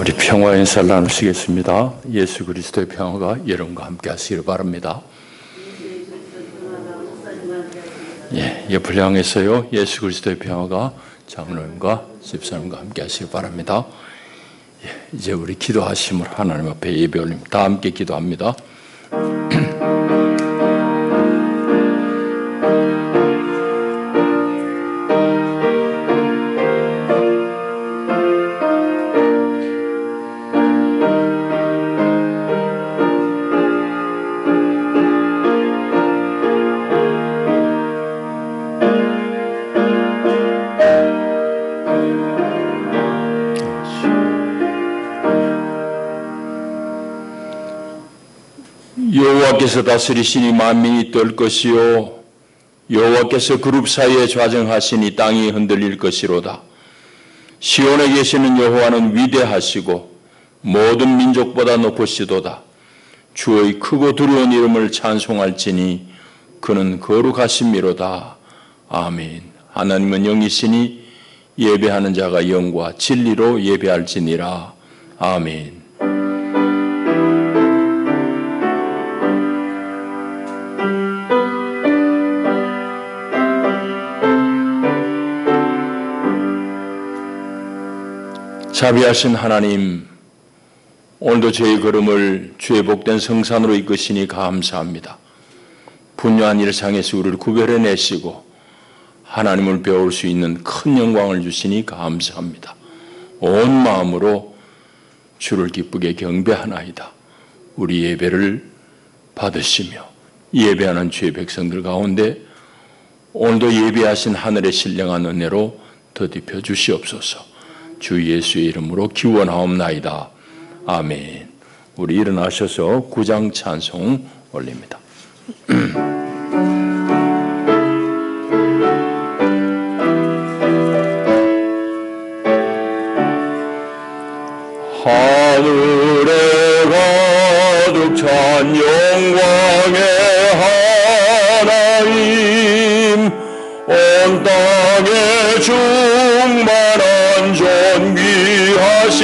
우리 평화 인사를 나누시겠습니다. 예수 그리스도의 평화가 여러분과 함께 하시기를 바랍니다. 옆을 향해서요. 예수 그리스도의 평화가 장로님과 집사님과 함께 하시기 바랍니다. 이제 우리 기도하심을 하나님 앞에 예배 올립니다. 다 함께 기도합니다. 여호와께서 다스리시니 만민이 떨 것이요 여호와께서 그룹 사이에 좌정하시니 땅이 흔들릴 것이로다. 시온에 계시는 여호와는 위대하시고 모든 민족보다 높으시도다. 주의 크고 두려운 이름을 찬송할지니 그는 거룩하심이로다. 아멘. 하나님은 영이시니 예배하는 자가 영과 진리로 예배할지니라. 아멘. 자비하신 하나님, 오늘도 저희 걸음을 주의 복된 성산으로 이끄시니 감사합니다. 분유한 일상에서 우리를 구별해내시고 하나님을 배울 수 있는 큰 영광을 주시니 감사합니다. 온 마음으로 주를 기쁘게 경배하나이다. 우리 예배를 받으시며 예배하는 주의 백성들 가운데 오늘도 예배하신 하늘의 신령한 은혜로 더딥혀 주시옵소서. 주 예수의 이름으로 기원하옵나이다. 아멘. 우리 일어나셔서 구장 찬송 올립니다. 하늘에 가득 찬 영광의 하나님, 온 땅에 충만한 존귀하신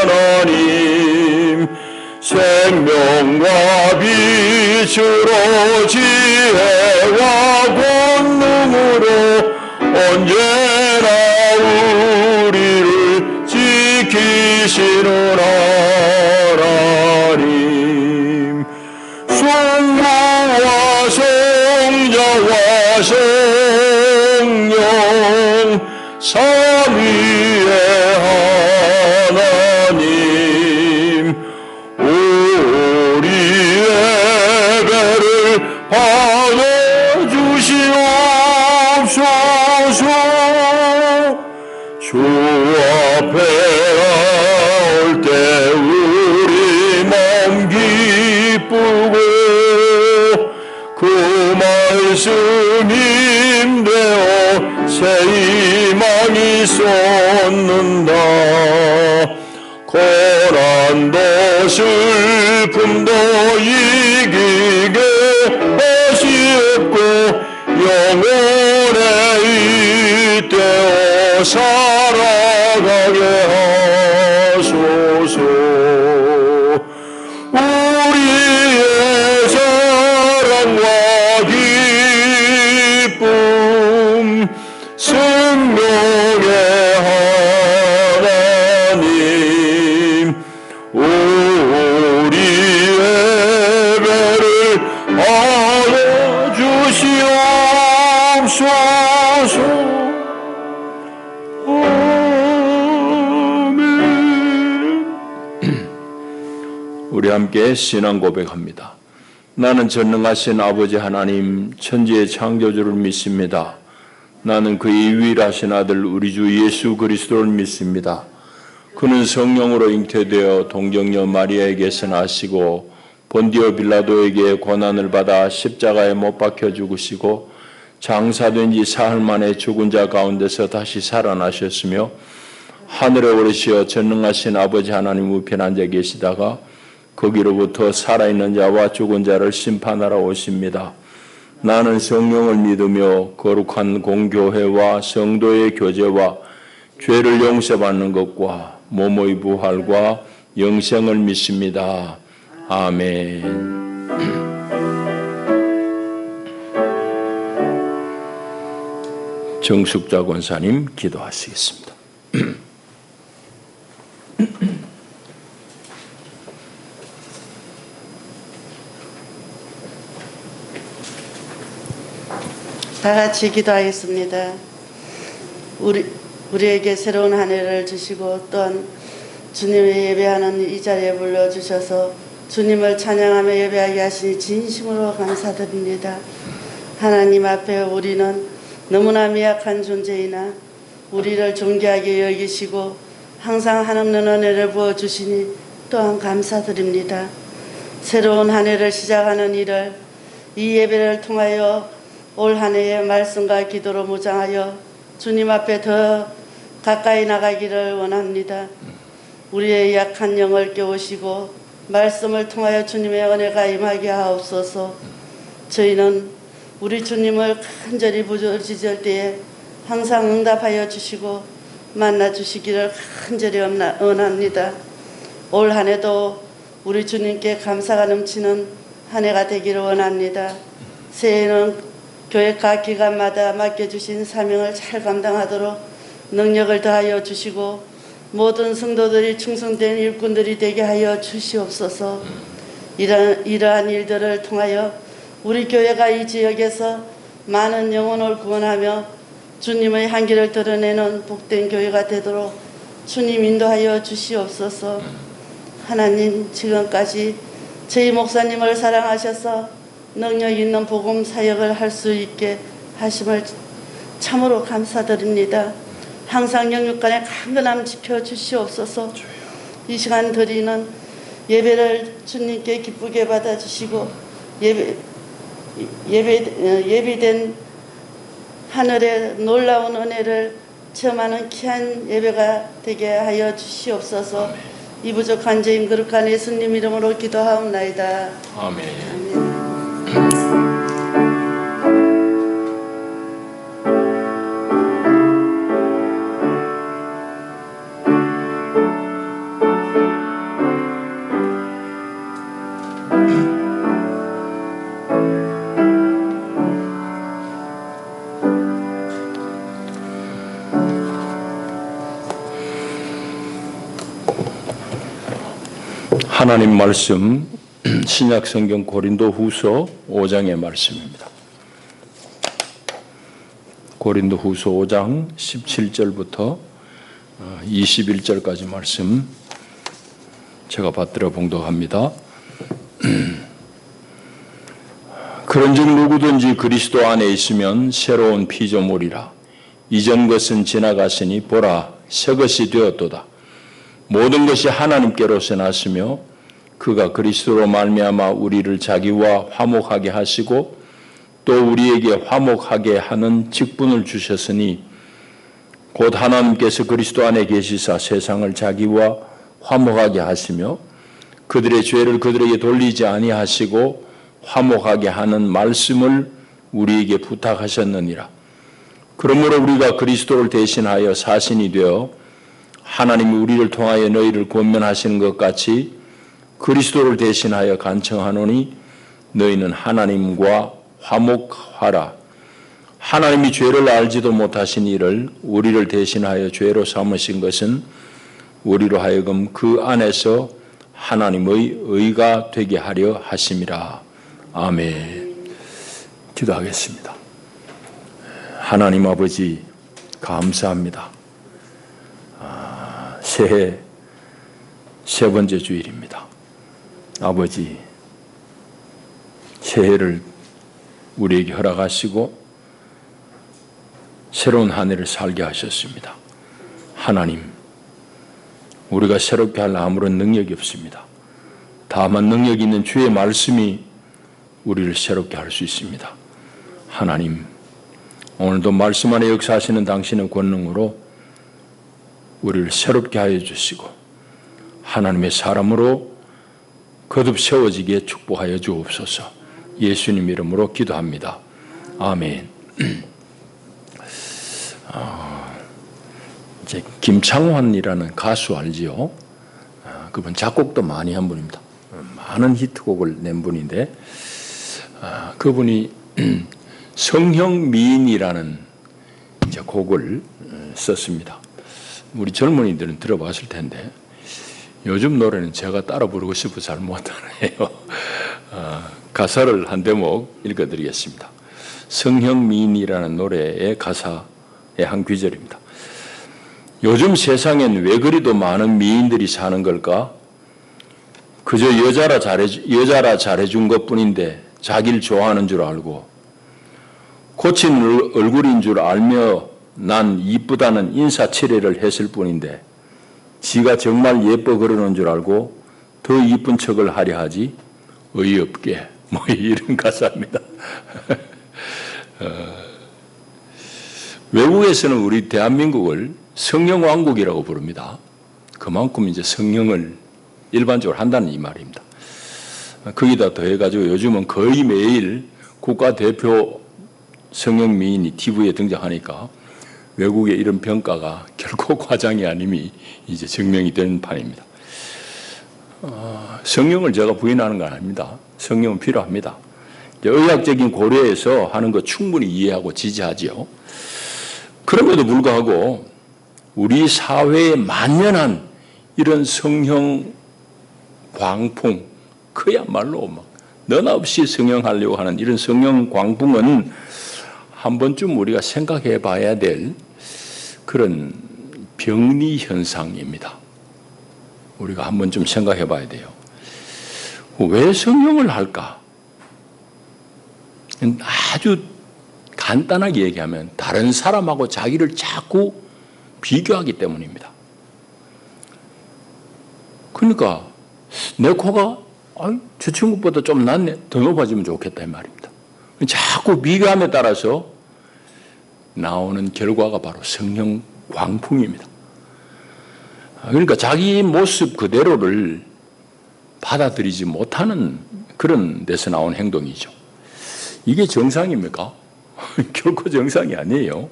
하나님, 생명과 빛으로 지혜와 권능으로 언제나 우리를 지키시는 하나님, 성부와 성자와 성령 삼위의 하나님, 우리 예배를 받아주시옵소서. 주 앞에 나올 때 우리 마음 기쁘고 그 말씀 힘되어 새 희망이 솟는다. 고난도 슬픔도 이기게 하시옵고 영원에 잇대어 살아가게 하소서. 우리의 사랑과 기쁨, 생명의 하나님, 우리 예배를 받아주시옵소서. 아멘. 우리 함께 신앙 고백합니다. 나는 전능하신 아버지 하나님, 천지의 창조주를 믿습니다. 나는 그의 유일하신 아들 우리 주 예수 그리스도를 믿습니다. 그는 성령으로 잉태되어 동정녀 마리아에게서 나시고 본디오 빌라도에게 고난을 받아 십자가에 못 박혀 죽으시고 장사된 지 사흘 만에 죽은 자 가운데서 다시 살아나셨으며 하늘에 오르시어 전능하신 아버지 하나님 우편에 앉아 계시다가 거기로부터 살아있는 자와 죽은 자를 심판하러 오십니다. 나는 성령을 믿으며 거룩한 공교회와 성도의 교제와 죄를 용서받는 것과 몸의 부활과 영생을 믿습니다. 아멘. 정숙자 권사님 기도하시겠습니다. 다 같이 기도하겠습니다. 우리에게 새로운 한 해를 주시고 또한 주님의 예배하는 이 자리에 불러주셔서 주님을 찬양하며 예배하게 하시니 진심으로 감사드립니다. 하나님 앞에 우리는 너무나 미약한 존재이나 우리를 존귀하게 여기시고 항상 한없는 은혜를 부어주시니 또한 감사드립니다. 새로운 한 해를 시작하는 일을 이 예배를 통하여 올 한 해의 말씀과 기도로 무장하여 주님 앞에 더 가까이 나가기를 원합니다. 우리의 약한 영을 깨우시고 말씀을 통하여 주님의 은혜가 임하게 하옵소서. 저희는 우리 주님을 간절히 부르짖을 때에 항상 응답하여 주시고 만나 주시기를 간절히 원합니다. 올 한 해도 우리 주님께 감사가 넘치는 한 해가 되기를 원합니다. 새해는 교회 각 기관마다 맡겨주신 사명을 잘 감당하도록 능력을 더하여 주시고 모든 성도들이 충성된 일꾼들이 되게 하여 주시옵소서. 이러한 일들을 통하여 우리 교회가 이 지역에서 많은 영혼을 구원하며 주님의 향기를 드러내는 복된 교회가 되도록 주님 인도하여 주시옵소서. 하나님, 지금까지 저희 목사님을 사랑하셔서 능력 있는 복음 사역을 할 수 있게 하심을 참으로 감사드립니다. 항상 영육간의 강건함 지켜주시옵소서. 이 시간 드리는 예배를 주님께 기쁘게 받아주시고 예비된 하늘의 놀라운 은혜를 체험하는 귀한 예배가 되게 하여 주시옵소서. 이 부족한 죄인 거룩한 예수님 이름으로 기도하옵나이다. 아멘. 아멘. 하나님 말씀 신약 성경 고린도후서 5장의 말씀입니다. 고린도후서 5장 17절부터 21절까지 말씀 제가 받들어 봉독합니다. 그런즉 누구든지 그리스도 안에 있으면 새로운 피조물이라. 이전 것은 지나갔으니 보라 새 것이 되었도다. 모든 것이 하나님께로서 났으며 그가 그리스도로 말미암아 우리를 자기와 화목하게 하시고 또 우리에게 화목하게 하는 직분을 주셨으니 곧 하나님께서 그리스도 안에 계시사 세상을 자기와 화목하게 하시며 그들의 죄를 그들에게 돌리지 아니하시고 화목하게 하는 말씀을 우리에게 부탁하셨느니라. 그러므로 우리가 그리스도를 대신하여 사신이 되어 하나님이 우리를 통하여 너희를 권면하시는 것 같이 그리스도를 대신하여 간청하노니 너희는 하나님과 화목하라. 하나님이 죄를 알지도 못하신 이를 우리를 대신하여 죄로 삼으신 것은 우리로 하여금 그 안에서 하나님의 의가 되게 하려 하심이라. 아멘. 기도하겠습니다. 하나님 아버지 감사합니다. 새해 세 번째 주일입니다. 아버지, 새해를 우리에게 허락하시고 새로운 한 해를 살게 하셨습니다. 하나님, 우리가 새롭게 할 아무런 능력이 없습니다. 다만 능력 있는 주의 말씀이 우리를 새롭게 할 수 있습니다. 하나님, 오늘도 말씀 안에 역사하시는 당신의 권능으로 우리를 새롭게 하여 주시고 하나님의 사람으로 거듭 세워지게 축복하여 주옵소서. 예수님 이름으로 기도합니다. 아멘. 김창완이라는 가수 알지요? 그분 작곡도 많이 한 분입니다. 많은 히트곡을 낸 분인데 그분이 성형미인이라는 이제 곡을 썼습니다. 우리 젊은이들은 들어봤을 텐데 요즘 노래는 제가 따라 부르고 싶어서 잘 못하네요. 가사를 한 대목 읽어드리겠습니다. 성형미인이라는 노래의 가사의 한 구절입니다. 요즘 세상엔 왜 그리도 많은 미인들이 사는 걸까? 그저 여자라 잘해준 것뿐인데 자기를 좋아하는 줄 알고 고친 얼굴인 줄 알며 난 이쁘다는 인사치레를 했을 뿐인데 지가 정말 예뻐 그러는 줄 알고 더 이쁜 척을 하려 하지 어이없게 뭐 이런 가사입니다. 외국에서는 우리 대한민국을 성형왕국이라고 부릅니다. 그만큼 이제 성형을 일반적으로 한다는 이 말입니다. 거기다 더해가지고 요즘은 거의 매일 국가대표 성형미인이 TV에 등장하니까 외국의 이런 평가가 결코 과장이 아님이 이제 증명이 되는 판입니다. 성형을 제가 부인하는 건 아닙니다. 성형은 필요합니다. 의학적인 고려에서 하는 거 충분히 이해하고 지지하지요. 그럼에도 불구하고 우리 사회에 만연한 이런 성형 광풍, 그야말로 막 너나 없이 성형하려고 하는 이런 성형 광풍은 한 번쯤 우리가 생각해 봐야 될 그런 병리 현상입니다. 우리가 한 번쯤 생각해 봐야 돼요. 왜 성형을 할까? 아주 간단하게 얘기하면 다른 사람하고 자기를 자꾸 비교하기 때문입니다. 그러니까 내 코가 저 친구보다 좀 낫네, 더 높아지면 좋겠다 이 말입니다. 자꾸 비교함에 따라서 나오는 결과가 바로 성형 광풍입니다. 그러니까 자기 모습 그대로를 받아들이지 못하는 그런 데서 나온 행동이죠. 이게 정상입니까? 결코 정상이 아니에요.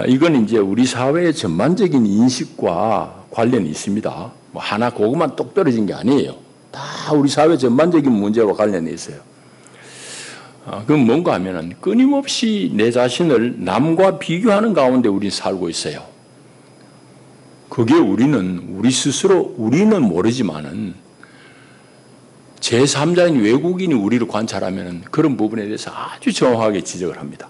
이건 이제 우리 사회의 전반적인 인식과 관련이 있습니다. 뭐 하나 그것만 똑 떨어진 게 아니에요. 다 우리 사회 전반적인 문제와 관련이 있어요. 그건 뭔가 하면은 끊임없이 내 자신을 남과 비교하는 가운데 우리는 살고 있어요. 그게 우리 스스로 우리는 모르지만은 제3자인 외국인이 우리를 관찰하면은 그런 부분에 대해서 아주 정확하게 지적을 합니다.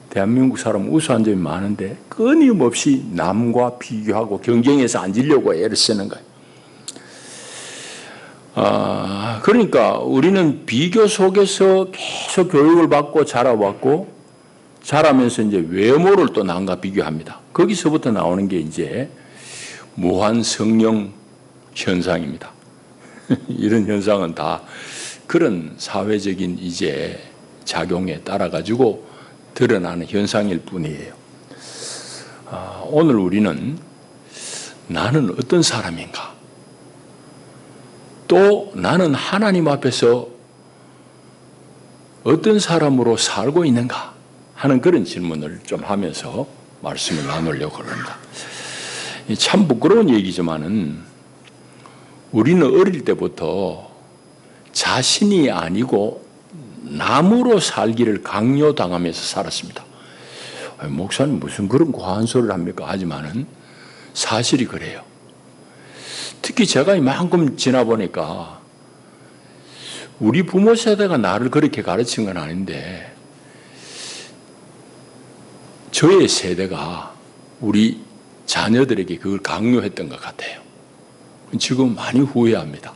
대한민국 사람은 우수한 점이 많은데 끊임없이 남과 비교하고 경쟁해서 앉으려고 애를 쓰는 거예요. 그러니까 우리는 비교 속에서 계속 교육을 받고 자라왔고 자라면서 이제 외모를 또 남과 비교합니다. 거기서부터 나오는 게 이제 무한 성령 현상입니다. 이런 현상은 다 그런 사회적인 이제 작용에 따라 가지고 드러나는 현상일 뿐이에요. 오늘 우리는 나는 어떤 사람인가? 또 나는 하나님 앞에서 어떤 사람으로 살고 있는가 하는 그런 질문을 좀 하면서 말씀을 나누려고 합니다. 참 부끄러운 얘기지만은 우리는 어릴 때부터 자신이 아니고 남으로 살기를 강요당하면서 살았습니다. 목사님 무슨 그런 과한 소리를 합니까? 하지만은 사실이 그래요. 특히 제가 이만큼 지나보니까 우리 부모 세대가 나를 그렇게 가르친 건 아닌데 저의 세대가 우리 자녀들에게 그걸 강요했던 것 같아요. 지금 많이 후회합니다.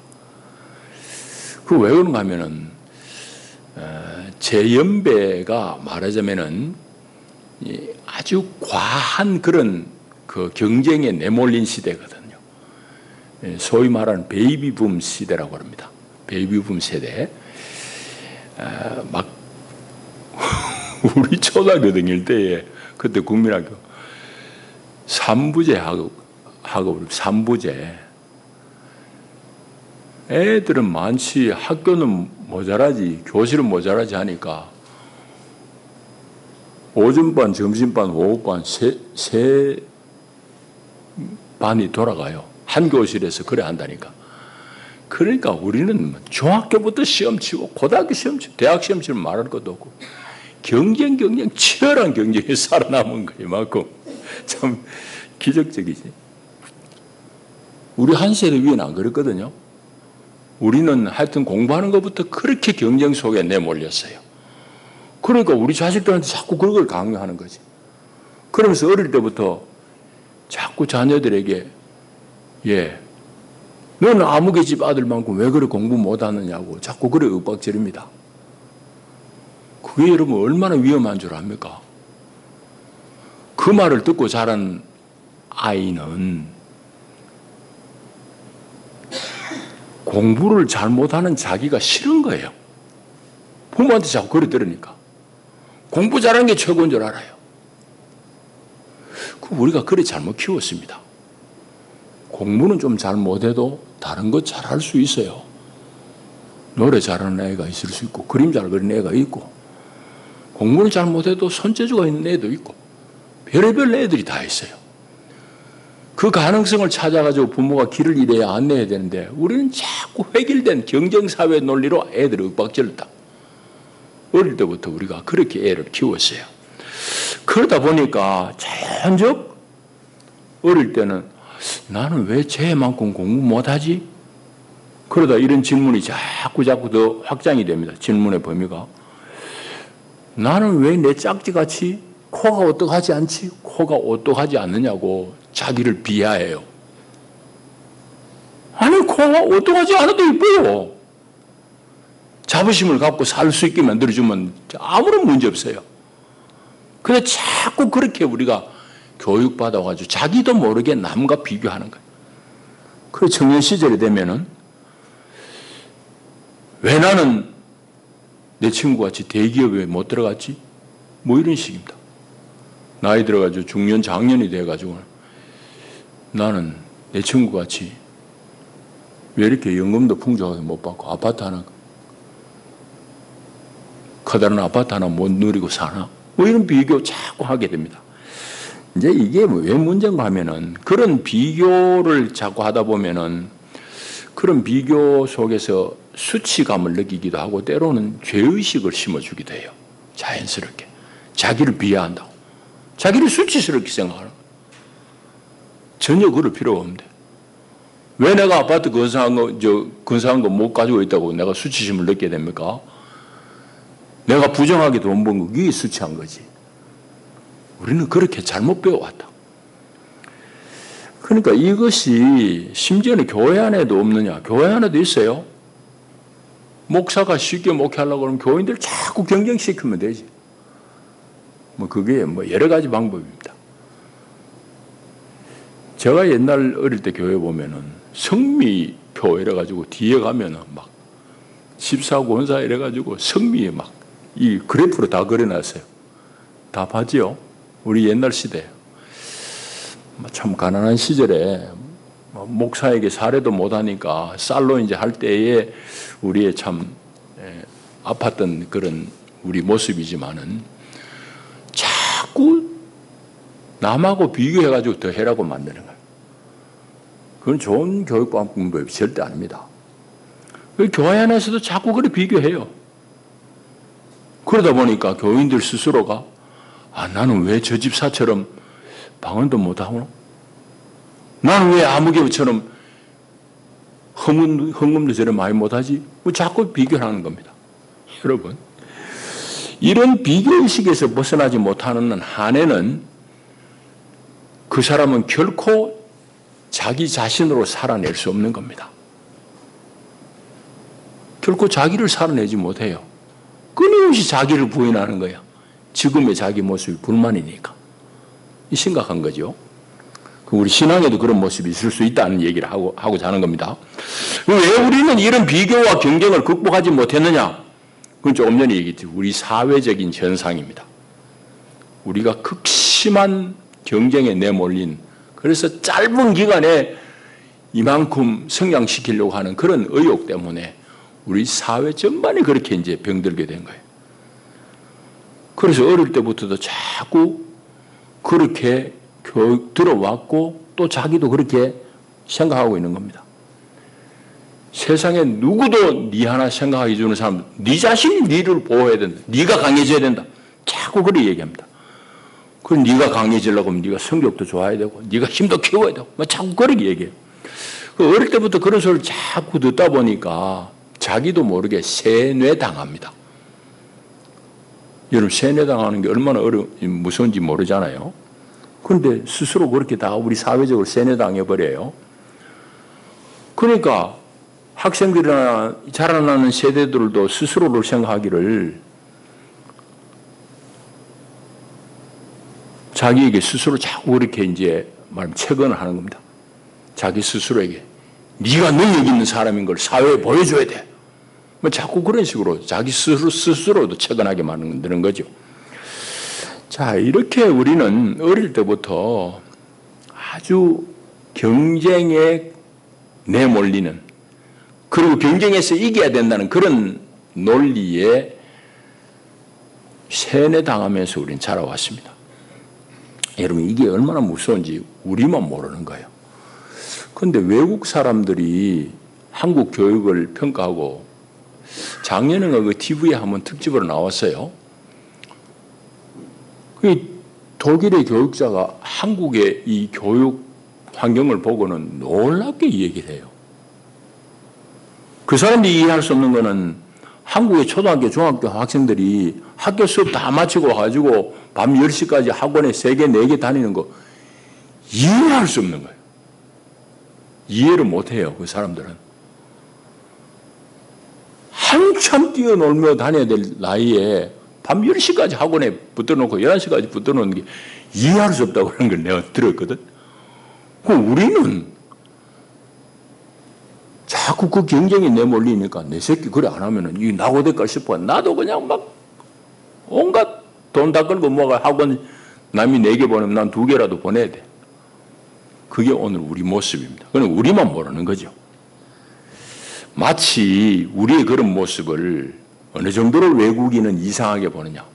그 왜 그런가 하면은 제 연배가 말하자면은 아주 과한 그런 그 경쟁에 내몰린 시대거든요. 소위 말하는 베이비붐 시대라고 합니다. 베이비붐 세대. 막 우리 초등학교 다닐 때에 그때 국민학교 3부제 학업 3부제. 애들은 많지 학교는 모자라지 교실은 모자라지 하니까 오전반, 점심반, 오후반 세 반이 돌아가요. 한 교실에서 그래 한다니까. 그러니까 우리는 중학교부터 시험 치고 고등학교 시험 치고 대학 시험 치면 말할 것도 없고 경쟁 치열한 경쟁에 살아남은 거 이만큼 참 기적적이지. 우리 한 세대 위에는 안 그랬거든요. 우리는 하여튼 공부하는 것부터 그렇게 경쟁 속에 내몰렸어요. 그러니까 우리 자식들한테 자꾸 그걸 강요하는 거지. 그러면서 어릴 때부터 자꾸 자녀들에게 너는 아무개 집 아들만큼 왜 그래 공부 못하느냐고 자꾸 그래 윽박지릅니다. 그게 여러분 얼마나 위험한 줄 압니까? 그 말을 듣고 자란 아이는 공부를 잘못하는 자기가 싫은 거예요. 부모한테 자꾸 그래 들으니까. 공부 잘하는 게 최고인 줄 알아요. 우리가 그래 잘못 키웠습니다. 공부는 좀 잘 못해도 다른 거 잘할 수 있어요. 노래 잘하는 애가 있을 수 있고 그림 잘 그리는 애가 있고 공부는 잘 못해도 손재주가 있는 애도 있고 별의별 애들이 다 있어요. 그 가능성을 찾아가지고 부모가 길을 이래야 안내해야 되는데 우리는 자꾸 획일된 경쟁사회 논리로 애들을 윽박질렀다. 어릴 때부터 우리가 그렇게 애를 키웠어요. 그러다 보니까 자연적 어릴 때는 나는 왜 쟤만큼 공부 못하지? 그러다 이런 질문이 자꾸 더 확장이 됩니다. 질문의 범위가. 나는 왜 내 짝지같이 코가 오똑하지 않지? 코가 오똑하지 않느냐고 자기를 비하해요. 아니 코가 오똑하지 않아도 이뻐요. 자부심을 갖고 살 수 있게 만들어주면 아무런 문제 없어요. 근데 자꾸 그렇게 우리가 교육받아가지고 자기도 모르게 남과 비교하는 거예요. 그 청년 시절이 되면은 왜 나는 내 친구같이 대기업에 못 들어갔지? 뭐 이런 식입니다. 나이 들어가지고 중년 장년이 돼가지고 나는 내 친구같이 왜 이렇게 연금도 풍족하게 못 받고 아파트 하나 커다란 아파트 하나 못 누리고 사나? 뭐 이런 비교 자꾸 하게 됩니다. 이제 이게 왜 문제인가 하면은 그런 비교를 자꾸 하다 보면은 그런 비교 속에서 수치감을 느끼기도 하고 때로는 죄의식을 심어주기도 해요. 자연스럽게. 자기를 비하한다고. 자기를 수치스럽게 생각하는 거예요. 전혀 그럴 필요가 없는데. 왜 내가 아파트 건설한 거 못 가지고 있다고 내가 수치심을 느끼게 됩니까? 내가 부정하게 돈 번 거, 그게 수치한 거지. 우리는 그렇게 잘못 배워왔다. 그러니까 이것이 심지어는 교회 안에도 없느냐? 교회 안에도 있어요. 목사가 쉽게 목회하려고 그러면 교인들 자꾸 경쟁시키면 되지. 그게 여러 가지 방법입니다. 제가 옛날 어릴 때 교회 보면은 성미표 이래가지고 뒤에 가면은 막 집사 권사 이래가지고 성미에 막 이 그래프로 다 그려놨어요. 다 봤지요? 우리 옛날 시대. 참 가난한 시절에 목사에게 사례도 못하니까 쌀로 이제 할 때에 우리의 참 아팠던 그런 우리 모습이지만은 자꾸 남하고 비교해가지고 더 해라고 만드는 거예요. 그건 좋은 교육 방법이 절대 아닙니다. 교회 안에서도 자꾸 그렇게 비교해요. 그러다 보니까 교인들 스스로가 나는 왜 저 집사처럼 방언도 못하고 나는 왜 아무개처럼 헌금도 저래 많이 못하지? 자꾸 비교를 하는 겁니다. 여러분, 이런 비교의식에서 벗어나지 못하는 한에는 그 사람은 결코 자기 자신으로 살아낼 수 없는 겁니다. 결코 자기를 살아내지 못해요. 끊임없이 자기를 부인하는 거야. 지금의 자기 모습이 불만이니까. 심각한 거죠. 우리 신앙에도 그런 모습이 있을 수 있다는 얘기를 하고자 하는 겁니다. 왜 우리는 이런 비교와 경쟁을 극복하지 못했느냐? 그건 조금 전에 얘기했죠. 우리 사회적인 현상입니다. 우리가 극심한 경쟁에 내몰린, 그래서 짧은 기간에 이만큼 성장시키려고 하는 그런 의욕 때문에 우리 사회 전반이 그렇게 이제 병들게 된 거예요. 그래서 어릴 때부터도 자꾸 그렇게 교육 들어왔고 또 자기도 그렇게 생각하고 있는 겁니다. 세상에 누구도 네 하나 생각하기 주는 사람, 네 자신이 네를 보호해야 된다. 네가 강해져야 된다. 자꾸 그렇게 얘기합니다. 그럼 네가 강해지려고 하면 네가 성격도 좋아야 되고 네가 힘도 키워야 되고 자꾸 그렇게 얘기해요. 어릴 때부터 그런 소리를 자꾸 듣다 보니까 자기도 모르게 세뇌당합니다. 여러분 세뇌당하는 게 얼마나 무서운지 모르잖아요. 그런데 스스로 그렇게 다 우리 사회적으로 세뇌당해버려요. 그러니까 학생들이나 자라나는 세대들도 스스로를 생각하기를 자기에게 스스로 자꾸 그렇게 이제 체건을 하는 겁니다. 자기 스스로에게 네가 능력 있는 사람인 걸 사회에 보여줘야 돼. 자꾸 그런 식으로 자기 스스로도 체건하게 만드는 거죠. 자, 이렇게 우리는 어릴 때부터 아주 경쟁에 내몰리는, 그리고 경쟁에서 이겨야 된다는 그런 논리에 세뇌당하면서 우리는 자라왔습니다. 여러분, 이게 얼마나 무서운지 우리만 모르는 거예요. 그런데 외국 사람들이 한국 교육을 평가하고 작년에 그 TV에 한번 특집으로 나왔어요. 그 독일의 교육자가 한국의 이 교육 환경을 보고는 놀랍게 얘기를 해요. 그 사람들이 이해할 수 없는 거는 한국의 초등학교, 중학교 학생들이 학교 수업 다 마치고 와가지고 밤 10시까지 학원에 3개, 4개 다니는 거 이해할 수 없는 거예요. 이해를 못 해요, 그 사람들은. 한참 뛰어놀며 다녀야 될 나이에 밤 10시까지 학원에 붙들어놓고 11시까지 붙들어놓는 게 이해할 수 없다고 그런 걸 내가 들었거든. 그럼 우리는 자꾸 그 경쟁에 내몰리니까 내 새끼 그래 안 하면은 이게 나고 될까 싶어. 나도 그냥 막 온갖 돈 다 끌고 뭐가 학원 남이 4개 보내면 난 2개라도 보내야 돼. 그게 오늘 우리 모습입니다. 그건 우리만 모르는 거죠. 마치 우리의 그런 모습을 어느 정도로 외국인은 이상하게 보느냐.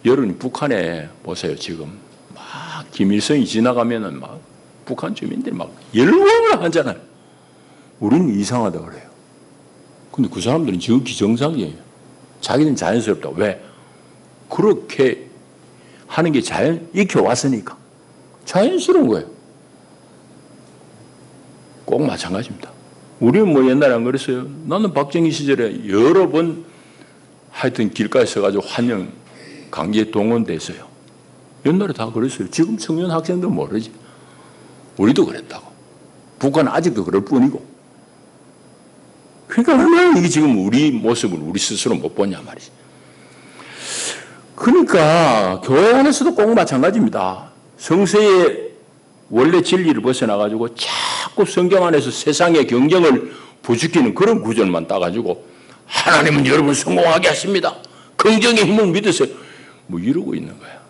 여러분이 북한에 보세요. 지금 막 김일성이 지나가면은 막 북한 주민들이 막 열광을 하잖아요. 우리는 이상하다 그래요. 근데 그 사람들은 지극히 정상이에요. 자기는 자연스럽다. 왜? 그렇게 하는 게 익혀왔으니까. 자연스러운 거예요. 꼭 마찬가지입니다. 우리는 뭐 옛날에 안 그랬어요? 나는 박정희 시절에 여러 번 하여튼 길가에 서가지고 환영 강제에 동원됐어요. 옛날에 다 그랬어요. 지금 청년 학생들은 모르지. 우리도 그랬다고. 북한은 아직도 그럴 뿐이고. 그러니까 얼마나 이게 지금 우리 모습을 우리 스스로 못 보냐 말이지. 그러니까 교회 안에서도 꼭 마찬가지입니다. 성서의 원래 진리를 벗어나가지고 자꾸 성경 안에서 세상의 경쟁을 부추기는 그런 구절만 따가지고 하나님은 여러분 성공하게 하십니다. 긍정의 힘을 믿으세요. 뭐 이러고 있는 거야.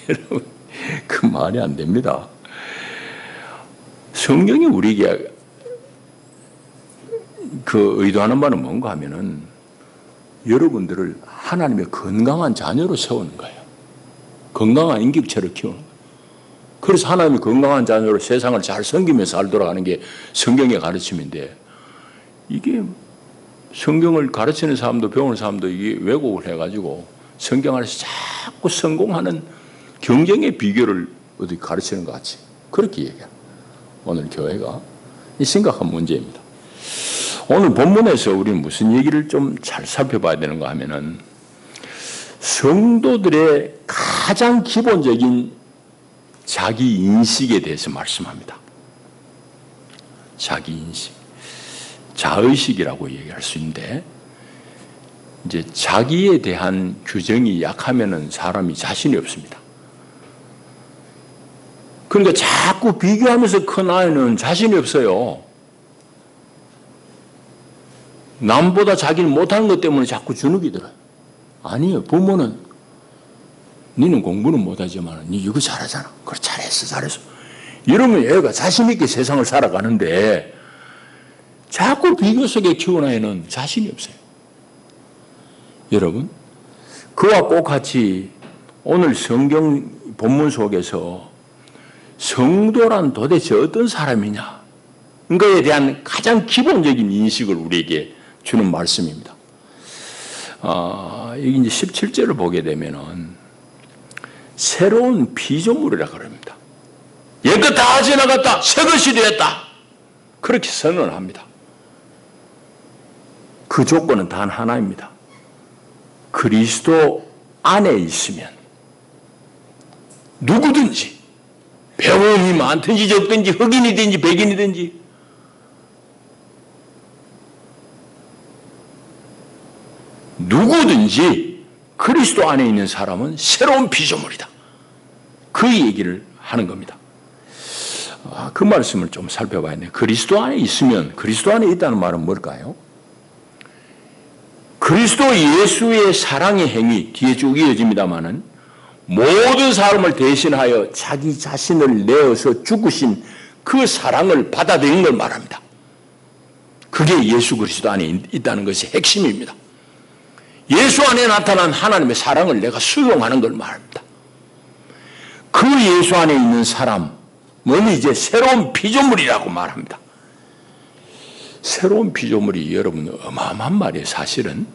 여러분, 그 말이 안 됩니다. 성경이 우리에게 그 의도하는 바는 뭔가 하면은 여러분들을 하나님의 건강한 자녀로 세우는 거예요. 건강한 인격체를 키우는 거예요. 그래서 하나님의 건강한 자녀로 세상을 잘 섬기면서 살도록 하는 게 성경의 가르침인데, 이게 성경을 가르치는 사람도 배우는 사람도 이게 왜곡을 해가지고 성경 안에서 자꾸 성공하는 경쟁의 비결을 어디 가르치는 것 같이 그렇게 얘기해요. 오늘 교회가 이 심각한 문제입니다. 오늘 본문에서 우리는 무슨 얘기를 좀 잘 살펴봐야 되는가 하면은 성도들의 가장 기본적인 자기 인식에 대해서 말씀합니다. 자기 인식. 자의식이라고 얘기할 수 있는데, 이제 자기에 대한 규정이 약하면은 사람이 자신이 없습니다. 그러니까 자꾸 비교하면서 큰 아이는 자신이 없어요. 남보다 자기는 못하는 것 때문에 자꾸 주눅이 들어요. 아니에요. 부모는 너는 공부는 못하지만 너 이거 잘하잖아. 그래, 잘했어. 이러면 얘가 자신 있게 세상을 살아가는데 자꾸 비교 속에 키운 아이는 자신이 없어요. 여러분, 그와 똑같이 오늘 성경 본문 속에서 성도란 도대체 어떤 사람이냐, 그거에 대한 가장 기본적인 인식을 우리에게 주는 말씀입니다. 여기 이제 17절을 보게 되면은 새로운 피조물이라 그럽니다. 옛것 다 지나갔다, 새 것이 되었다, 그렇게 선언합니다. 그 조건은 단 하나입니다. 그리스도 안에 있으면 누구든지, 배움이 많든지 적든지 흑인이든지 백인이든지 누구든지 그리스도 안에 있는 사람은 새로운 피조물이다, 그 얘기를 하는 겁니다. 그 말씀을 좀 살펴봐야겠네요. 그리스도 안에 있으면, 그리스도 안에 있다는 말은 뭘까요? 그리스도 예수의 사랑의 행위, 뒤에 쭉 이어집니다마는 모든 사람을 대신하여 자기 자신을 내어서 죽으신 그 사랑을 받아들인 걸 말합니다. 그게 예수 그리스도 안에 있다는 것이 핵심입니다. 예수 안에 나타난 하나님의 사랑을 내가 수용하는 걸 말합니다. 그 예수 안에 있는 사람은 이제 새로운 피조물이라고 말합니다. 새로운 피조물이 여러분 어마어마한 말이에요, 사실은.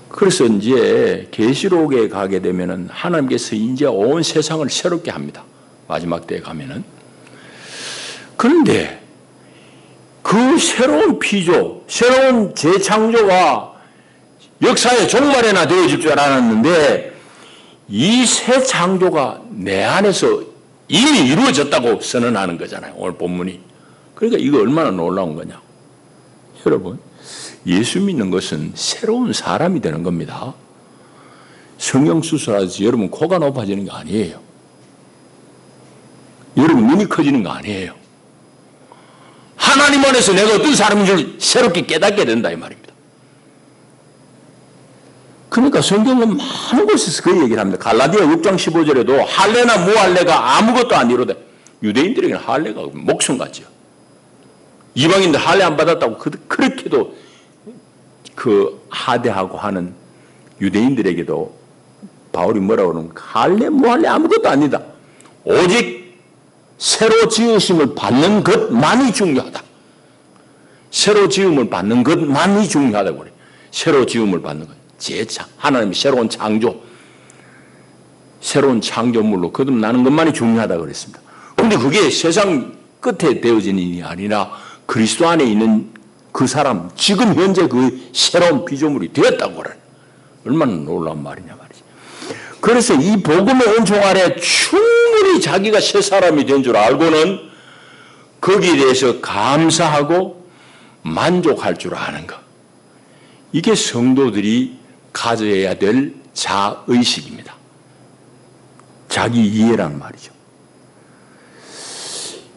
그래서 이제 계시록에 가게 되면은 하나님께서 이제 온 세상을 새롭게 합니다. 마지막 때에 가면은. 그런데 그 새로운 피조, 새로운 재창조가 역사의 종말에나 되어질 줄 알았는데 이 새 창조가 내 안에서 이미 이루어졌다고 선언하는 거잖아요, 오늘 본문이. 그러니까 이거 얼마나 놀라운 거냐. 여러분, 예수 믿는 것은 새로운 사람이 되는 겁니다. 성형수술하듯이 여러분 코가 높아지는 게 아니에요. 여러분 눈이 커지는 거 아니에요. 하나님 안에서 내가 어떤 사람인 줄 새롭게 깨닫게 된다 이 말입니다. 그러니까 성경은 많은 곳에서 그 얘기를 합니다. 갈라디아 6장 15절에도 할례나 무할례가 아무것도 안 이루되, 유대인들에게는 할례가 목숨 같죠. 이방인들 할례 안 받았다고 그렇게도 하대하고 하는 유대인들에게도 바울이 뭐라고 그러면 할례 무할례 아무것도 아니다. 오직 새로 지으심을 받는 것만이 중요하다. 새로 지음을 받는 것만이 중요하다고 그래요. 새로 지음을 받는 것. 재창, 하나님의 새로운 창조, 새로운 창조물로 거듭나는 것만이 중요하다고 그랬습니다. 그런데 그게 세상 끝에 되어진 일이 아니라 그리스도 안에 있는 그 사람, 지금 현재 그 새로운 피조물이 되었다고 그래. 얼마나 놀라운 말이냐 말이지. 그래서 이 복음의 은총 아래 충분히 자기가 새 사람이 된 줄 알고는 거기에 대해서 감사하고 만족할 줄 아는 것. 이게 성도들이 가져야 될 자의식입니다. 자기 이해란 말이죠.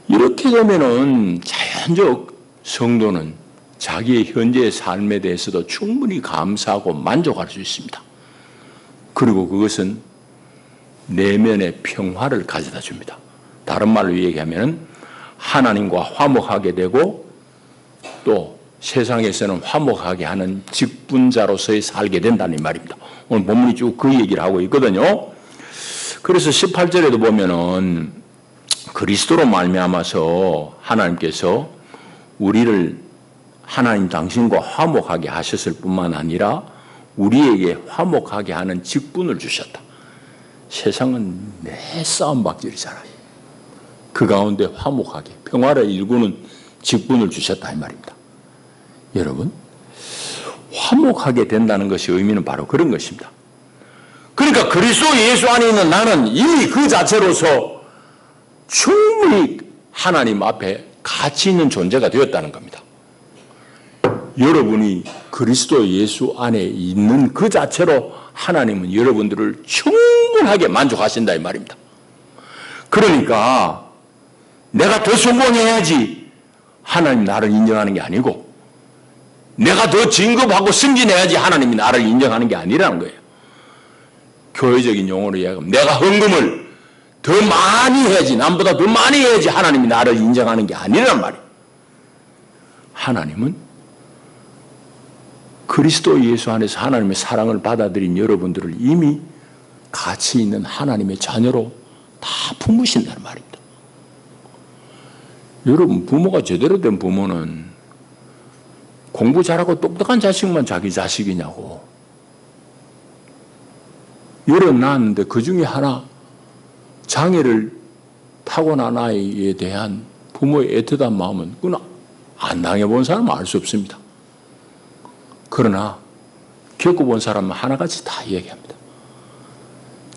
이렇게 되면은 자연적 성도는 자기의 현재의 삶에 대해서도 충분히 감사하고 만족할 수 있습니다. 그리고 그것은 내면의 평화를 가져다 줍니다. 다른 말로 얘기하면 하나님과 화목하게 되고 또 세상에서는 화목하게 하는 직분자로서의 살게 된다는 말입니다. 오늘 본문이 쭉 그 얘기를 하고 있거든요. 그래서 18절에도 보면은 그리스도로 말미암아서 하나님께서 우리를 하나님 당신과 화목하게 하셨을 뿐만 아니라 우리에게 화목하게 하는 직분을 주셨다. 세상은 내 싸움박질이잖아요. 그 가운데 화목하게 평화를 일구는 직분을 주셨다 이 말입니다. 여러분, 화목하게 된다는 것이 의미는 바로 그런 것입니다. 그러니까 그리스도 예수 안에 있는 나는 이미 그 자체로서 충분히 하나님 앞에 가치 있는 존재가 되었다는 겁니다. 여러분이 그리스도 예수 안에 있는 그 자체로 하나님은 여러분들을 충분하게 만족하신다 이 말입니다. 그러니까 내가 더 성공해야지 하나님 나를 인정하는 게 아니고 내가 더 진급하고 승진해야지 하나님이 나를 인정하는 게 아니라는 거예요. 교회적인 용어로 이야기하면 내가 헌금을 더 많이 해야지, 남보다 더 많이 해야지 하나님이 나를 인정하는 게 아니란 말이에요. 하나님은 그리스도 예수 안에서 하나님의 사랑을 받아들인 여러분들을 이미 가치 있는 하나님의 자녀로 다 품으신다는 말입니다. 여러분, 부모가 제대로 된 부모는 공부 잘하고 똑똑한 자식만 자기 자식이냐고. 여러 낳았는데 그 중에 하나 장애를 타고난 아이에 대한 부모의 애틋한 마음은 그건 안 당해본 사람은 알 수 없습니다. 그러나 겪어본 사람은 하나같이 다 얘기합니다.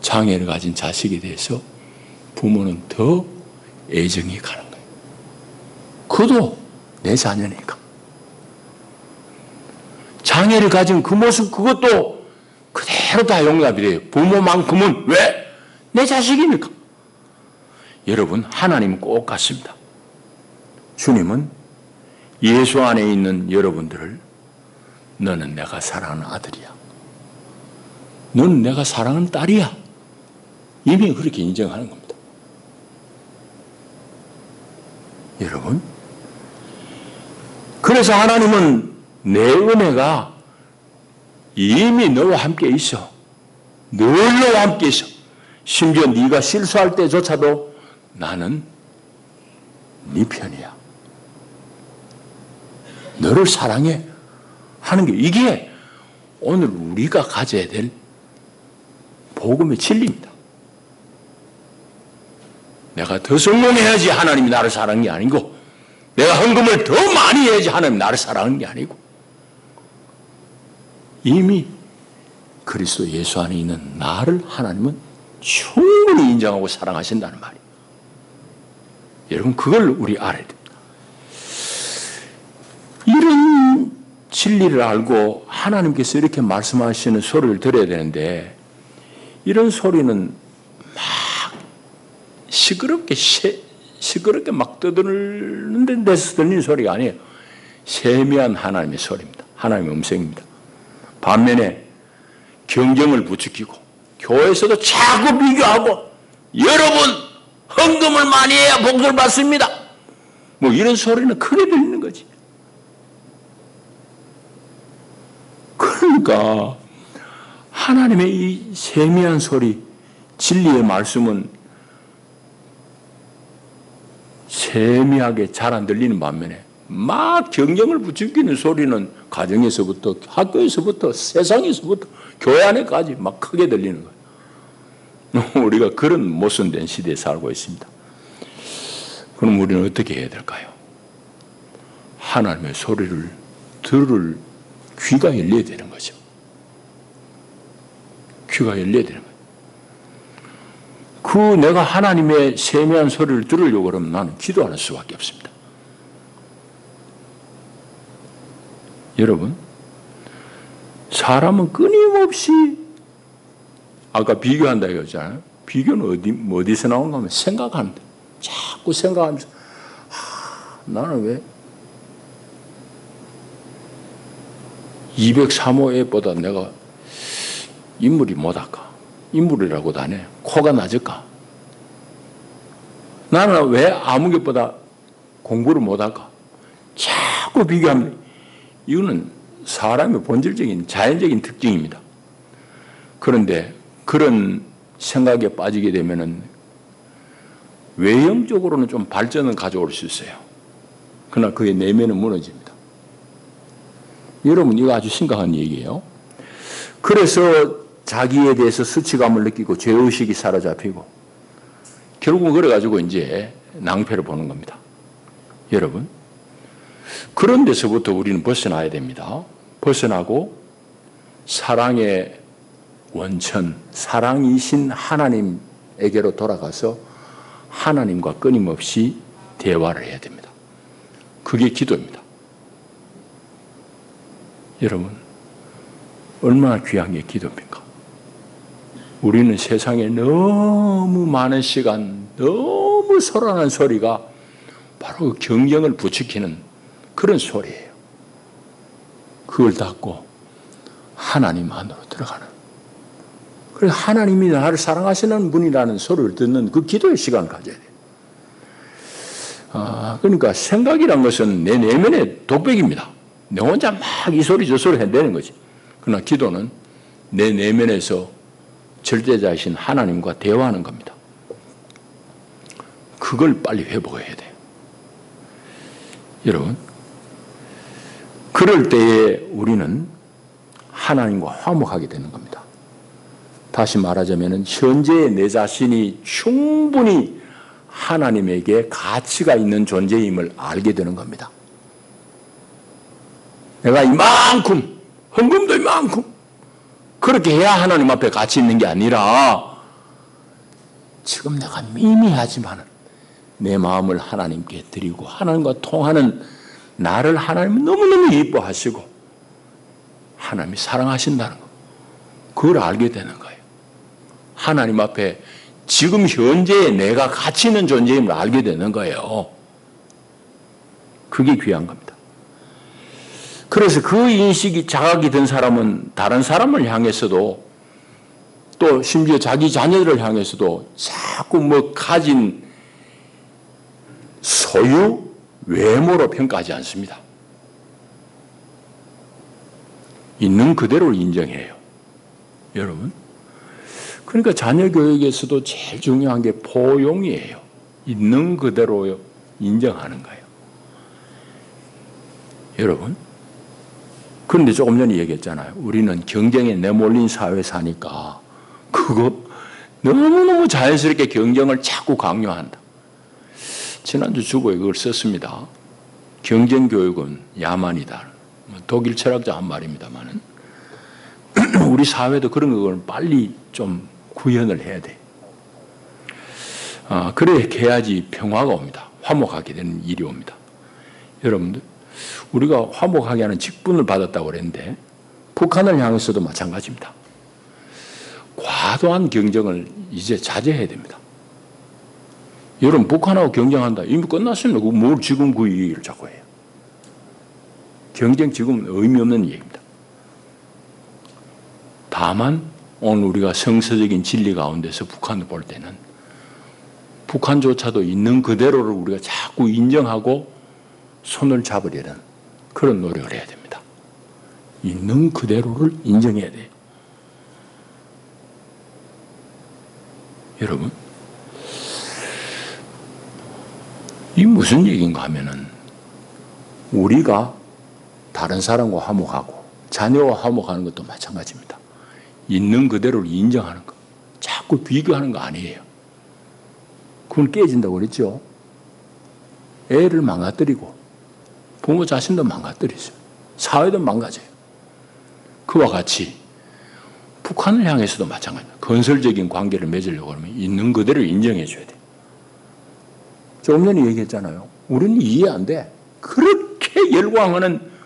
장애를 가진 자식에 대해서 부모는 더 애정이 가는 거예요. 그도 내 자녀니까. 장애를 가진 그 모습, 그것도 그대로 다 용납이 돼요. 부모만큼은. 왜? 내 자식이니까. 여러분, 하나님은 꼭 같습니다. 주님은 예수 안에 있는 여러분들을 너는 내가 사랑하는 아들이야. 너는 내가 사랑하는 딸이야. 이미 그렇게 인정하는 겁니다. 여러분, 그래서 하나님은 내 은혜가 이미 너와 함께 있어. 늘 너와 함께 있어. 심지어 네가 실수할 때조차도 나는 네 편이야. 너를 사랑해 하는 게, 이게 오늘 우리가 가져야 될 복음의 진리입니다. 내가 더 성공해야지 하나님이 나를 사랑하는 게 아니고, 내가 헌금을 더 많이 해야지 하나님이 나를 사랑하는 게 아니고, 이미 그리스도 예수 안에 있는 나를 하나님은 충분히 인정하고 사랑하신다는 말이에요. 여러분, 그걸 우리 알아야 됩니다. 이런 진리를 알고 하나님께서 이렇게 말씀하시는 소리를 들어야 되는데, 이런 소리는 막 시끄럽게 막 떠드는 데서 들리는 소리가 아니에요. 세미한 하나님의 소리입니다. 하나님의 음성입니다. 반면에 경쟁을 부추기고 교회에서도 자꾸 비교하고, 여러분 헌금을 많이 해야 복을 받습니다, 뭐 이런 소리는 크게 들리는 거지. 그러니까 하나님의 이 세미한 소리, 진리의 말씀은 세미하게 잘 안 들리는 반면에 막 경쟁을 부추기는 소리는 가정에서부터, 학교에서부터, 세상에서부터, 교회 안에까지 막 크게 들리는 거예요. 우리가 그런 모순된 시대에 살고 있습니다. 그럼 우리는 어떻게 해야 될까요? 하나님의 소리를 들을 귀가 열려야 되는 거죠. 귀가 열려야 되는 거예요. 그 내가 하나님의 세미한 소리를 들으려고 그러면 나는 기도하는 수밖에 없습니다. 여러분, 사람은 끊임없이, 아까 비교한다 이거잖아요. 비교는 어디서 나오는가 하면 생각하는데, 자꾸 생각하면서, 나는 왜 203호 앱보다 내가 인물이 못할까? 인물이라고도 안 해. 코가 낮을까? 나는 왜 아무것보다 공부를 못할까? 자꾸 비교하면, 이거는 사람의 본질적인 자연적인 특징입니다. 그런데 그런 생각에 빠지게 되면은 외형적으로는 좀 발전을 가져올 수 있어요. 그러나 그의 내면은 무너집니다. 여러분, 이거 아주 심각한 얘기예요. 그래서 자기에 대해서 수치감을 느끼고 죄의식이 사로잡히고, 결국은 그래가지고 이제 낭패를 보는 겁니다. 여러분, 그런 데서부터 우리는 벗어나야 됩니다. 벗어나고 사랑의 원천, 사랑이신 하나님에게로 돌아가서 하나님과 끊임없이 대화를 해야 됩니다. 그게 기도입니다. 여러분, 얼마나 귀한 게 기도입니까? 우리는 세상에 너무 많은 시간, 너무 소란한 소리가 바로 그 경쟁을 부추기는 그런 소리예요. 그걸 닫고 하나님 안으로 들어가는. 그래서 하나님이 나를 사랑하시는 분이라는 소리를 듣는 그 기도의 시간을 가져야 돼요. 그러니까 생각이란 것은 내 내면의 독백입니다. 내 혼자 막 이 소리 저 소리 해대는 거지. 그러나 기도는 내 내면에서 절대자이신 하나님과 대화하는 겁니다. 그걸 빨리 회복해야 돼요. 여러분, 그럴 때에 우리는 하나님과 화목하게 되는 겁니다. 다시 말하자면 현재의 내 자신이 충분히 하나님에게 가치가 있는 존재임을 알게 되는 겁니다. 내가 이만큼, 헌금도 이만큼, 그렇게 해야 하나님 앞에 가치 있는 게 아니라 지금 내가 미미하지만 내 마음을 하나님께 드리고 하나님과 통하는 나를 하나님은 너무너무 예뻐하시고 하나님이 사랑하신다는 거, 그걸 알게 되는 거예요. 하나님 앞에 지금 현재의 내가 가치 있는 존재임을 알게 되는 거예요. 그게 귀한 겁니다. 그래서 그 인식이 자각이 된 사람은 다른 사람을 향해서도 또 심지어 자기 자녀들을 향해서도 자꾸 뭐 가진 소유, 외모로 평가하지 않습니다. 있는 그대로 인정해요. 여러분. 그러니까 자녀 교육에서도 제일 중요한 게 포용이에요. 있는 그대로 인정하는 거예요. 여러분. 그런데 조금 전에 얘기했잖아요. 우리는 경쟁에 내몰린 사회에 사니까 그거 너무너무 자연스럽게 경쟁을 자꾸 강요한다. 지난주 주보에 그걸 썼습니다. 경쟁교육은 야만이다. 독일 철학자 한 말입니다만 우리 사회도 그런 걸 빨리 좀 구현을 해야 돼. 그래 해야지 평화가 옵니다. 화목하게 되는 일이 옵니다. 여러분들, 우리가 화목하게 하는 직분을 받았다고 그랬는데 북한을 향해서도 마찬가지입니다. 과도한 경쟁을 이제 자제해야 됩니다. 여러분, 북한하고 경쟁한다. 이미 끝났습니다. 뭘 지금 그 얘기를 자꾸 해요. 경쟁 지금은 의미 없는 얘기입니다. 다만 오늘 우리가 성서적인 진리 가운데서 북한을 볼 때는 북한조차도 있는 그대로를 우리가 자꾸 인정하고 손을 잡으려는 그런 노력을 해야 됩니다. 있는 그대로를 인정해야 돼요. 여러분, 이 무슨 얘기인가 하면은 우리가 다른 사람과 화목하고 자녀와 화목하는 것도 마찬가지입니다. 있는 그대로를 인정하는 것. 자꾸 비교하는 거 아니에요. 그건 깨진다고 그랬죠. 애를 망가뜨리고 부모 자신도 망가뜨리죠. 사회도 망가져요. 그와 같이 북한을 향해서도 마찬가지입니다. 건설적인 관계를 맺으려고 하면 있는 그대로 인정해 줘야 돼요. 조금 전에 얘기했잖아요. 우리는 이해 안 돼. 그렇게 열광하는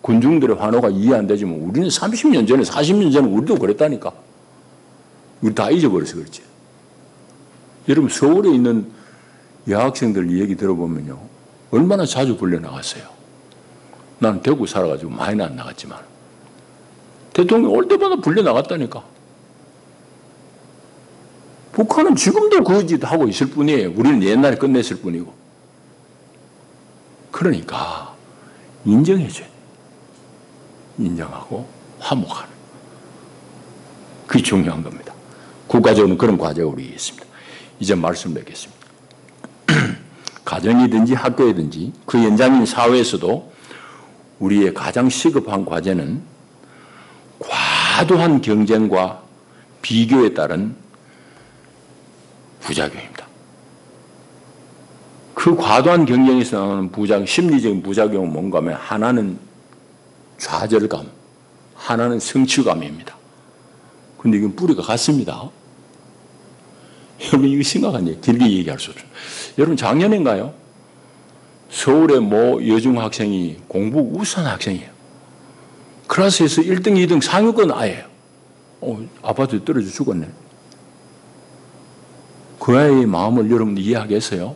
군중들의 환호가 이해 안 되지만 우리는 30년 전에 40년 전에 우리도 그랬다니까. 우리 다 잊어버려서 그렇지. 여러분, 서울에 있는 여학생들 얘기 들어보면요, 얼마나 자주 불려 나갔어요. 나는 대구 살아가지고 많이는 안 나갔지만 대통령 올 때마다 불려 나갔다니까. 북한은 지금도 그 짓 하고 있을 뿐이에요. 우리는 옛날에 끝냈을 뿐이고. 그러니까 인정해줘야 돼. 인정하고 화목하는. 그게 중요한 겁니다. 국가적으로는 그런 과제가 우리에게 있습니다. 이제 말씀 맺겠습니다. 가정이든지 학교이든지 그 연장인 사회에서도 우리의 가장 시급한 과제는 과도한 경쟁과 비교에 따른 부작용입니다. 그 과도한 경쟁에서 나오는 부작용, 심리적인 부작용은 뭔가 하면 하나는 좌절감, 하나는 성취감입니다. 근데 이건 뿌리가 같습니다. 여러분, 이거 심각한 얘기, 길게 얘기할 수 없어요. 여러분, 작년인가요? 서울의 모 여중 학생이 공부 우수한 학생이에요. 클래스에서 1등, 2등 상위권 아예요. 아파트에 떨어져 죽었네. 그 아이의 마음을 여러분 이해하겠어요?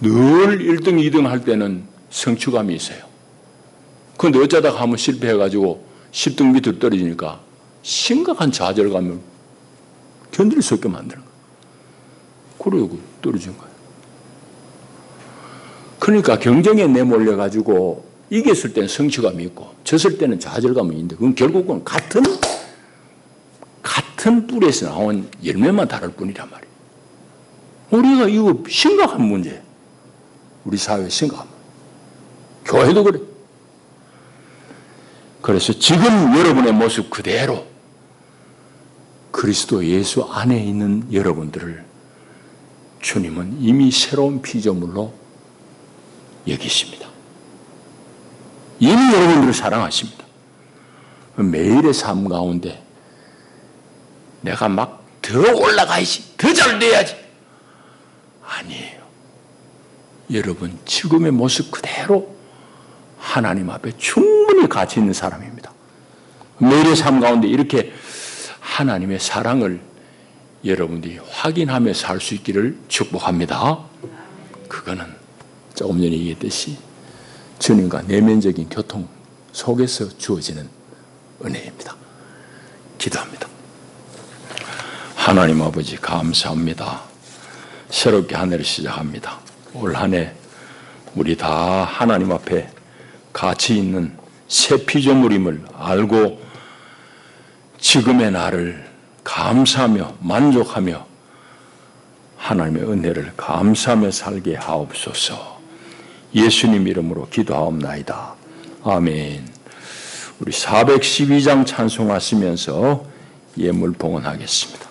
늘 1등, 2등 할 때는 성취감이 있어요. 그런데 어쩌다가 한번 실패해가지고 10등 밑으로 떨어지니까 심각한 좌절감을 견딜 수 없게 만드는 거예요. 그러고 떨어진 거예요. 그러니까 경쟁에 내몰려가지고 이겼을 때는 성취감이 있고 졌을 때는 좌절감이 있는데 그건 결국은 같은 뿌리에서 나온 열매만 다를 뿐이란 말이에요. 우리가 이거 심각한 문제. 우리 사회에 심각한 문제. 교회도 그래. 그래서 지금 여러분의 모습 그대로 그리스도 예수 안에 있는 여러분들을 주님은 이미 새로운 피조물로 여기십니다. 이미 여러분들을 사랑하십니다. 매일의 삶 가운데 내가 막 더 올라가야지, 더 잘 돼야지. 아니에요. 여러분 지금의 모습 그대로 하나님 앞에 충분히 가치 있는 사람입니다. 매일의 삶 가운데 이렇게 하나님의 사랑을 여러분들이 확인하며 살 수 있기를 축복합니다. 그거는 조금 전에 얘기했듯이 주님과 내면적인 교통 속에서 주어지는 은혜입니다. 기도합니다. 하나님 아버지 감사합니다. 새롭게 한 해를 시작합니다. 올 한 해 우리 다 하나님 앞에 가치 있는 새 피조물임을 알고 지금의 나를 감사하며 만족하며 하나님의 은혜를 감사하며 살게 하옵소서. 예수님 이름으로 기도하옵나이다. 아멘. 우리 412장 찬송하시면서 예물 봉헌하겠습니다.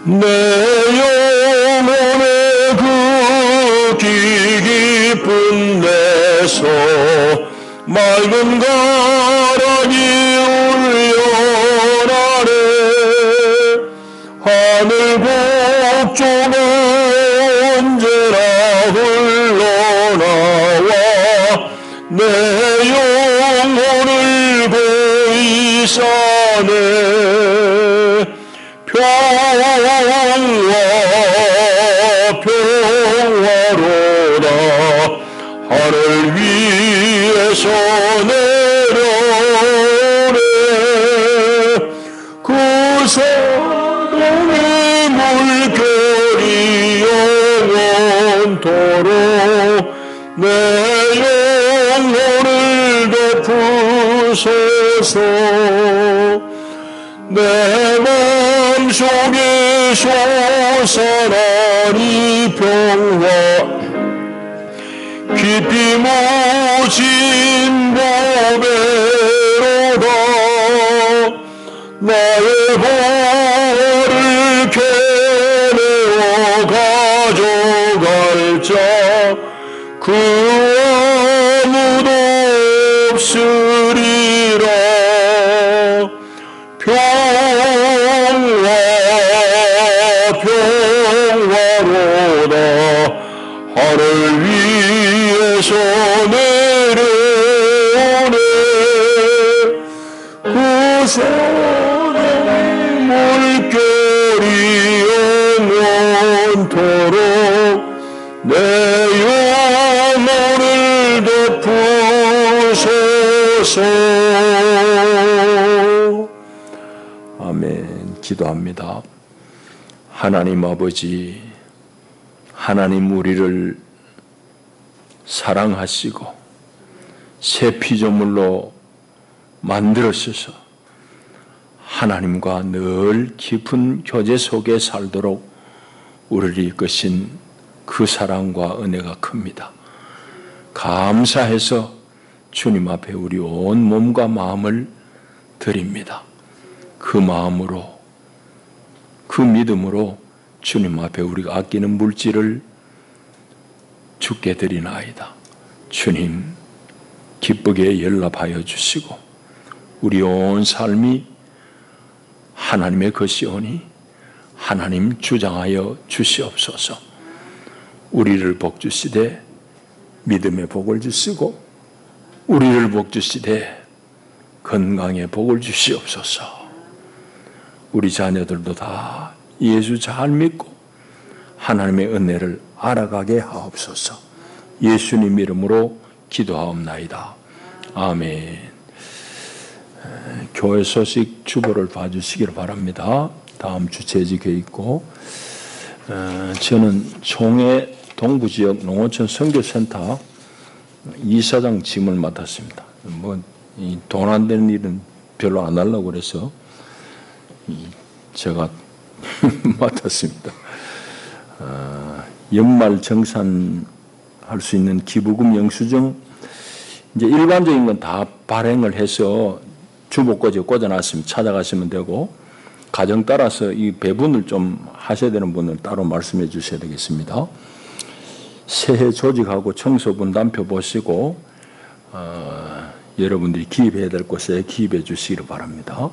내 영혼의 그 깊은 데서 맑은 가랑이 울려나네. 하늘 곡조가 언제나 흘러나와 내 영혼을 고이 사네. 평화로다 하늘 위에서 내려오네. 그 사랑의 물결이 영원토록 내 영혼을 덮으소서. 내 마음속에 솟아나니 평화 깊이 묻힌 보배로다. 나의 벌을 캐내어 가져갈 자 그 아무도 없으리라. 평화로다 하늘 위에서 내려오네. 그 사랑의 물결이 영원토록 내 영혼을 덮으소서. 아멘. 기도합니다. 하나님 아버지, 하나님 우리를 사랑하시고 새 피조물로 만들어주셔서 하나님과 늘 깊은 교제 속에 살도록 우리를 이끄신 그 사랑과 은혜가 큽니다. 감사해서 주님 앞에 우리 온 몸과 마음을 드립니다. 그 마음으로, 그 믿음으로 주님 앞에 우리가 아끼는 물질을 주께 드리나이다. 주님 기쁘게 연락하여 주시고 우리 온 삶이 하나님의 것이오니 하나님 주장하여 주시옵소서. 우리를 복주시되 믿음의 복을 주시고 우리를 복주시되 건강의 복을 주시옵소서. 우리 자녀들도 다 예수 잘 믿고 하나님의 은혜를 알아가게 하옵소서. 예수님 이름으로 기도하옵나이다. 아멘. 교회 소식 주보를 봐주시기를 바랍니다. 다음 주 재직에 있고, 저는 총회 동부지역 농어촌 선교센터 이사장 짐을 맡았습니다. 돈 안 되는 일은 별로 안 하려고 그래서 제가 맡았습니다. 연말 정산할 수 있는 기부금 영수증, 이제 일반적인 건 다 발행을 해서 주보꽂이에 꽂아놨으면 찾아가시면 되고, 가정 따라서 이 배분을 좀 하셔야 되는 분은 따로 말씀해 주셔야 되겠습니다. 새해 조직하고 청소 분담표 보시고 여러분들이 기입해야 될 곳에 기입해 주시기를 바랍니다.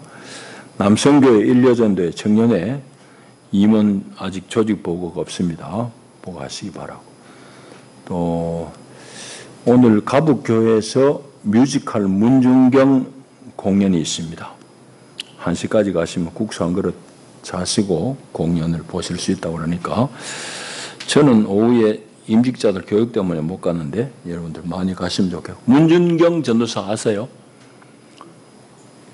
남성교회 1여전도회 청년회 임원 아직 조직 보고가 없습니다. 보고하시기 바라고. 또 오늘 가북교회에서 뮤지컬 문중경 공연이 있습니다. 1시까지 가시면 국수 한 그릇 자시고 공연을 보실 수 있다고 그러니까, 저는 오후에 임직자들 교육 때문에 못 갔는데 여러분들 많이 가시면 좋겠고. 문준경 전도사 아세요?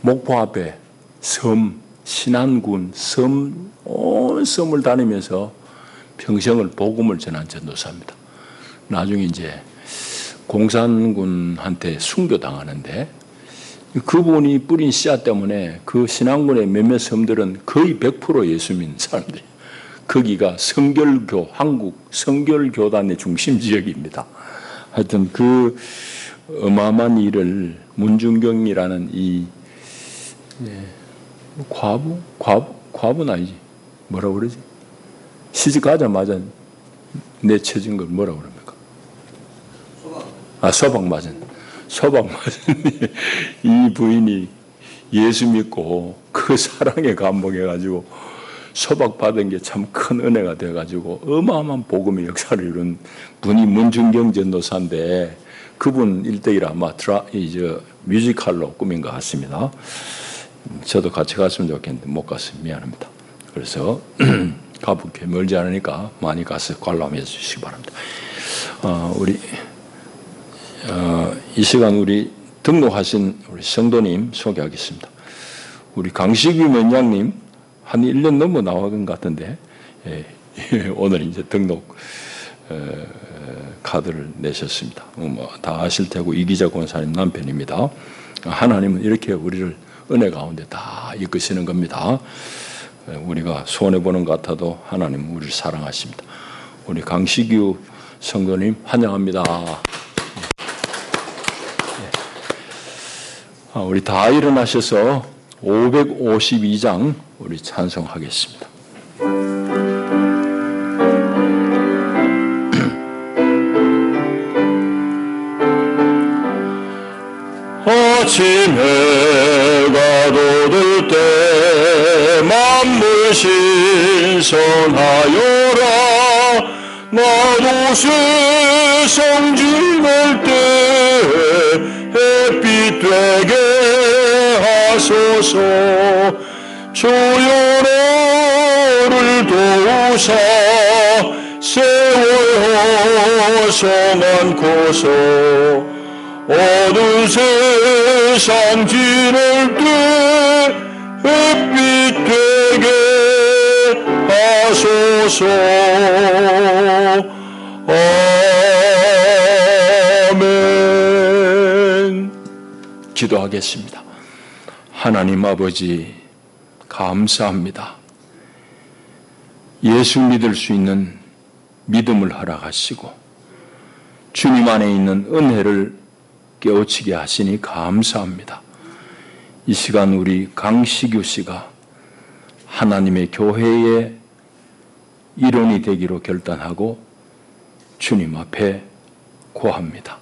목포 앞에 섬, 신안군 섬, 온 섬을 다니면서 평생을 복음을 전한 전도사입니다. 나중에 이제 공산군한테 순교당하는데, 그분이 뿌린 씨앗 때문에 그 신안군의 몇몇 섬들은 거의 100% 예수 믿는 사람들이에요. 거기가 성결교, 한국 성결교단의 중심 지역입니다. 하여튼 그 어마어마한 일을 문중경이라는 이 과부는 아니지. 뭐라고 그러지? 시집가자마자 내쳐진 걸 뭐라고 그럽니까? 소방 맞은. 소방 맞은 이 부인이 예수 믿고 그 사랑에 감동해가지고 소박받은 게 참 큰 은혜가 돼가지고 어마어마한 복음의 역사를 이룬 분이 문중경 전도사인데, 그분 일대일 아마 뮤지컬로 꾸민 것 같습니다. 저도 같이 갔으면 좋겠는데 못 갔어요. 미안합니다. 그래서 가북에 멀지 않으니까 많이 가서 관람해 주시기 바랍니다. 이 시간 우리 등록하신 우리 성도님 소개하겠습니다. 우리 강식규 원장님 한 1년 넘어 나온 것 같은데, 오늘 이제 등록 카드를 내셨습니다. 다 아실 테고 이기자 권사님 남편입니다. 하나님은 이렇게 우리를 은혜 가운데 다 이끄시는 겁니다. 우리가 손해보는 것 같아도 하나님은 우리를 사랑하십니다. 우리 강식규 성도님 환영합니다. 우리 다 일어나셔서 552장 우리 찬송하겠습니다. 아침 해가 돋을 때 만물 신선하여라. 나도 세상 지날 때 햇빛 되게 하소서. 주여 나를 도우사 세월 허성한고서. 어느 세상 지낼 때 햇빛 되게 하소서. 아멘. 기도하겠습니다. 하나님 아버지, 감사합니다. 예수 믿을 수 있는 믿음을 허락하시고 주님 안에 있는 은혜를 깨우치게 하시니 감사합니다. 이 시간 우리 강식규 씨가 하나님의 교회의 일원이 되기로 결단하고 주님 앞에 고합니다.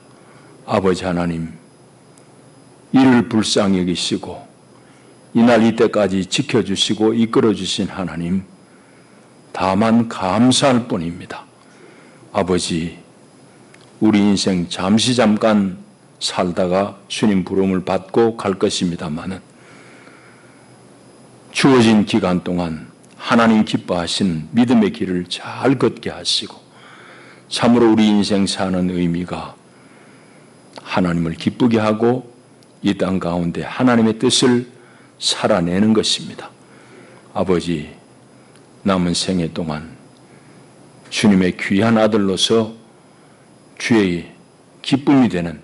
아버지 하나님, 이를 불쌍히 여기시고 이날 이때까지 지켜주시고 이끌어주신 하나님, 다만 감사할 뿐입니다. 아버지, 우리 인생 잠시 잠깐 살다가 주님 부름을 받고 갈 것입니다마는 주어진 기간 동안 하나님 기뻐하시는 믿음의 길을 잘 걷게 하시고 참으로 우리 인생 사는 의미가 하나님을 기쁘게 하고 이 땅 가운데 하나님의 뜻을 살아내는 것입니다. 아버지, 남은 생애 동안 주님의 귀한 아들로서 주의 기쁨이 되는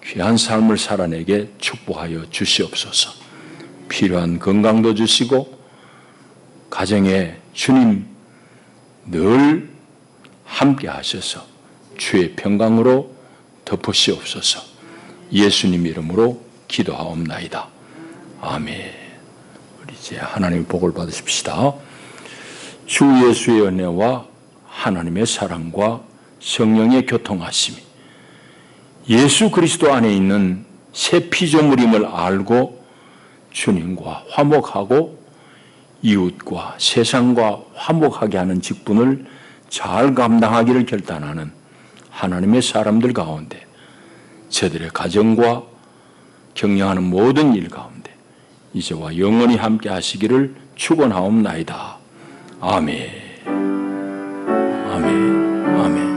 귀한 삶을 살아내게 축복하여 주시옵소서. 필요한 건강도 주시고 가정에 주님 늘 함께 하셔서 주의 평강으로 덮으시옵소서. 예수님 이름으로 기도하옵나이다. 아멘. 우리 이제 하나님의 복을 받으십시다. 주 예수의 은혜와 하나님의 사랑과 성령의 교통하심이 예수 그리스도 안에 있는 새 피조물임을 알고 주님과 화목하고 이웃과 세상과 화목하게 하는 직분을 잘 감당하기를 결단하는 하나님의 사람들 가운데 저들의 가정과 경영하는 모든 일 가운데 이제와 영원히 함께 하시기를 축원하옵나이다. 아멘. 아멘. 아멘.